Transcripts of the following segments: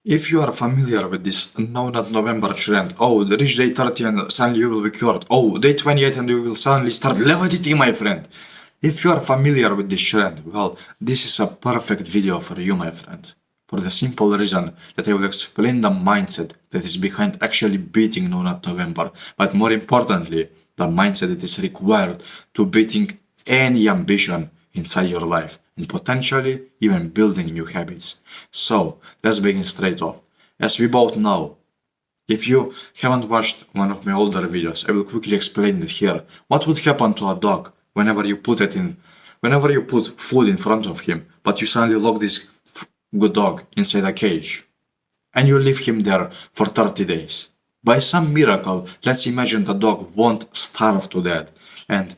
If you are familiar with this No Not November trend, oh, the reach day 30 and suddenly you will be cured. Oh, day 28 and you will suddenly start levitating, my friend. If you are familiar with this trend, well, this is a perfect video for you, my friend. For the simple reason that I will explain the mindset that is behind actually beating No Not November, but more importantly, the mindset that is required to beating any ambition inside your life and potentially even building new habits. So, let's begin straight off. As we both know, if you haven't watched one of my older videos, I will quickly explain it here. What would happen to a dog whenever you put food in front of him, but you suddenly lock this good dog inside a cage and you leave him there for 30 days. By some miracle, let's imagine the dog won't starve to death and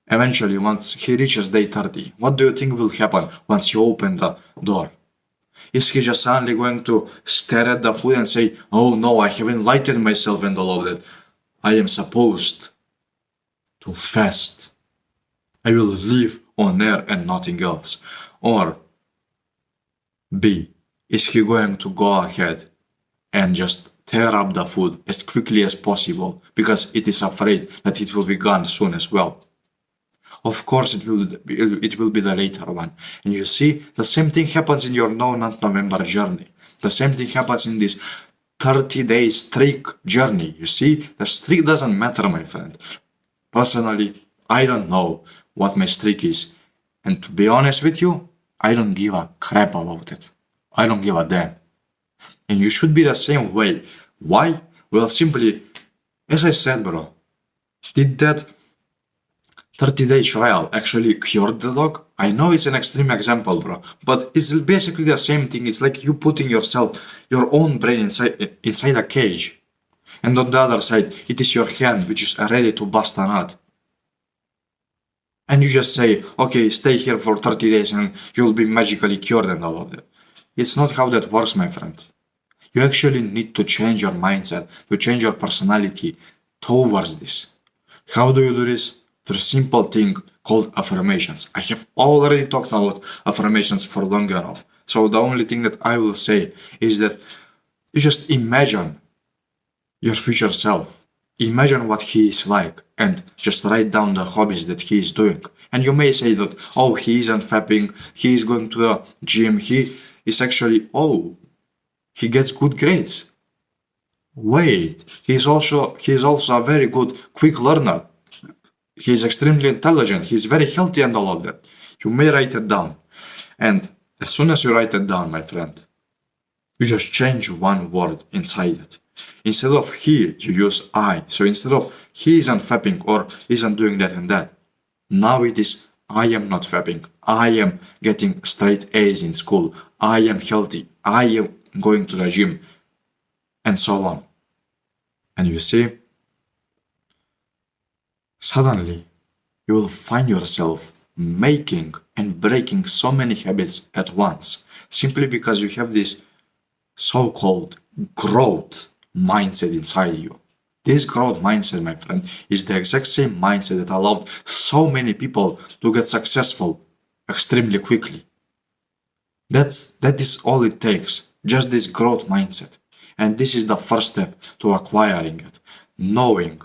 eventually once he reaches day 30, what do you think will happen once you open the door? Is he just suddenly going to stare at the food and say, oh no, I have enlightened myself and all of that. I am supposed to fast. I will live on air and nothing else. Or B, is he going to go ahead and just tear up the food as quickly as possible because it is afraid that it will be gone soon as well? Of course, it will be the later one. And you see, the same thing happens in your No Not November journey. The same thing happens in this 30-day streak journey. You see, the streak doesn't matter, my friend. Personally, I don't know what my streak is. And to be honest with you, I don't give a crap about it. I don't give a damn. And you should be the same way. Why? Well, simply, as I said, bro, did that 30-day trial actually cured the dog? I know it's an extreme example, bro, but it's basically the same thing. It's like you putting your own brain inside a cage. And on the other side, it is your hand which is ready to bust a nut. And you just say, okay, stay here for 30 days and you'll be magically cured and all of that. It's not how that works, my friend. You actually need to change your mindset, to change your personality towards this. How do you do this? Through a simple thing called affirmations. I have already talked about affirmations for long enough. So the only thing that I will say is that you just imagine your future self. Imagine what he is like and just write down the hobbies that he is doing. And you may say that, oh, he isn't fapping, he is going to the gym, he is actually, oh, he gets good grades. Wait, he is also a very good quick learner. He is extremely intelligent, he is very healthy and all of that. You may write it down. And as soon as you write it down, my friend, you just change one word inside it. Instead of he, you use I. So instead of he isn't fapping or isn't doing that and that, now it is I am not fapping. I am getting straight A's in school. I am healthy. I am going to the gym. And so on. And you see, suddenly, you will find yourself making and breaking so many habits at once, simply because you have this so-called growth mindset inside you. This growth mindset, my friend, is the exact same mindset that allowed so many people to get successful extremely quickly. That is all it takes, just this growth mindset. And this is the first step to acquiring it, knowing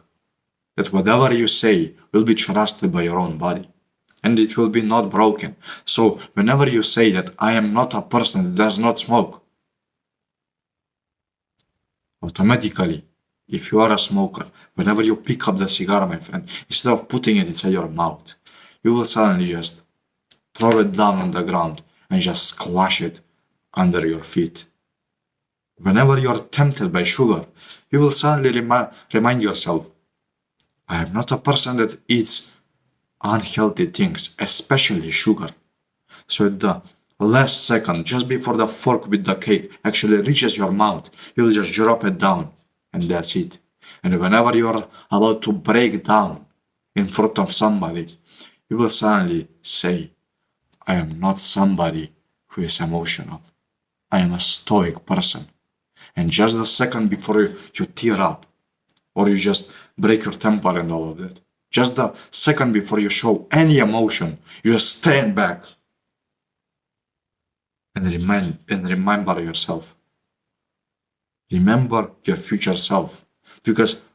that whatever you say will be trusted by your own body and it will be not broken. So whenever you say that I am not a person that does not smoke, automatically, if you are a smoker, whenever you pick up the cigar, my friend, instead of putting it inside your mouth, you will suddenly just throw it down on the ground and just squash it under your feet. Whenever you are tempted by sugar, you will suddenly remind yourself, I am not a person that eats unhealthy things, especially sugar. So at the last second, just before the fork with the cake actually reaches your mouth, you'll just drop it down and that's it. And whenever you are about to break down in front of somebody, you will suddenly say, I am not somebody who is emotional. I am a stoic person. And just the second before you tear up, or you just break your temper and all of that, just the second before you show any emotion, you just stand back and remember yourself. Remember your future self. Because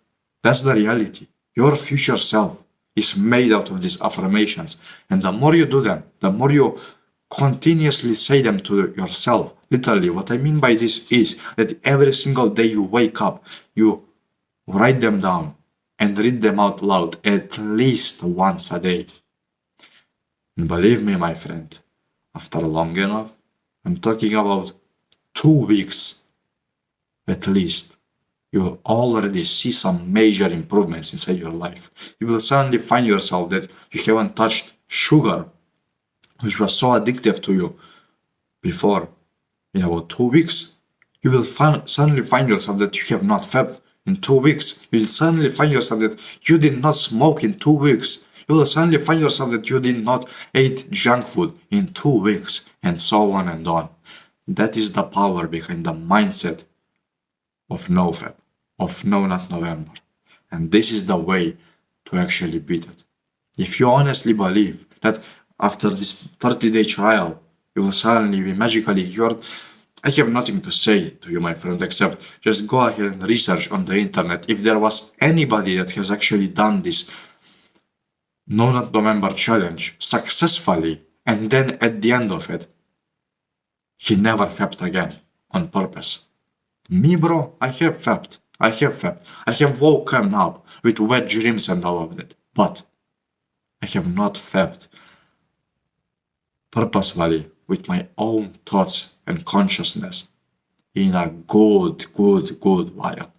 that's the reality. Your future self is made out of these affirmations. And the more you do them, the more you continuously say them to yourself. Literally, what I mean by this is that every single day you wake up, you write them down and read them out loud at least once a day. And believe me, my friend, after long enough, I'm talking about 2 weeks at least, you will already see some major improvements inside your life. You will suddenly find yourself that you haven't touched sugar, which was so addictive to you before. In about 2 weeks, you will suddenly find yourself that you have not fapped in 2 weeks. You will suddenly find yourself that you did not smoke in 2 weeks. You will suddenly find yourself that you did not eat junk food in 2 weeks, and so on and on. That is the power behind the mindset of NOFAP, of No Not November. And this is the way to actually beat it. If you honestly believe that after this 30-day trial, you will suddenly be magically cured, I have nothing to say to you, my friend, except just go ahead and research on the internet if there was anybody that has actually done this No Not November challenge successfully, and then at the end of it, he never fapped again on purpose. Me, bro, I have fapped. I have woken up with wet dreams and all of that. But I have not fapped purposefully with my own thoughts and consciousness in a good while.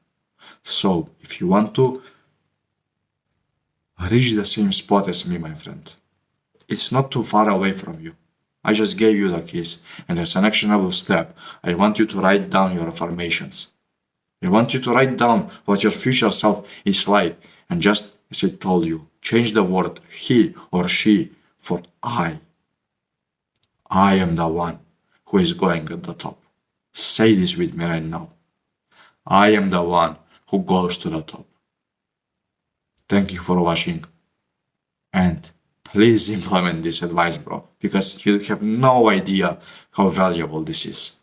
So, if you want to reach the same spot as me, my friend, it's not too far away from you. I just gave you the keys, and as an actionable step, I want you to write down your affirmations. I want you to write down what your future self is like, and just as I told you, change the word he or she for I. I am the one who is going at the top. Say this with me right now. I am the one who goes to the top. Thank you for watching, and please implement this advice, bro, because you have no idea how valuable this is.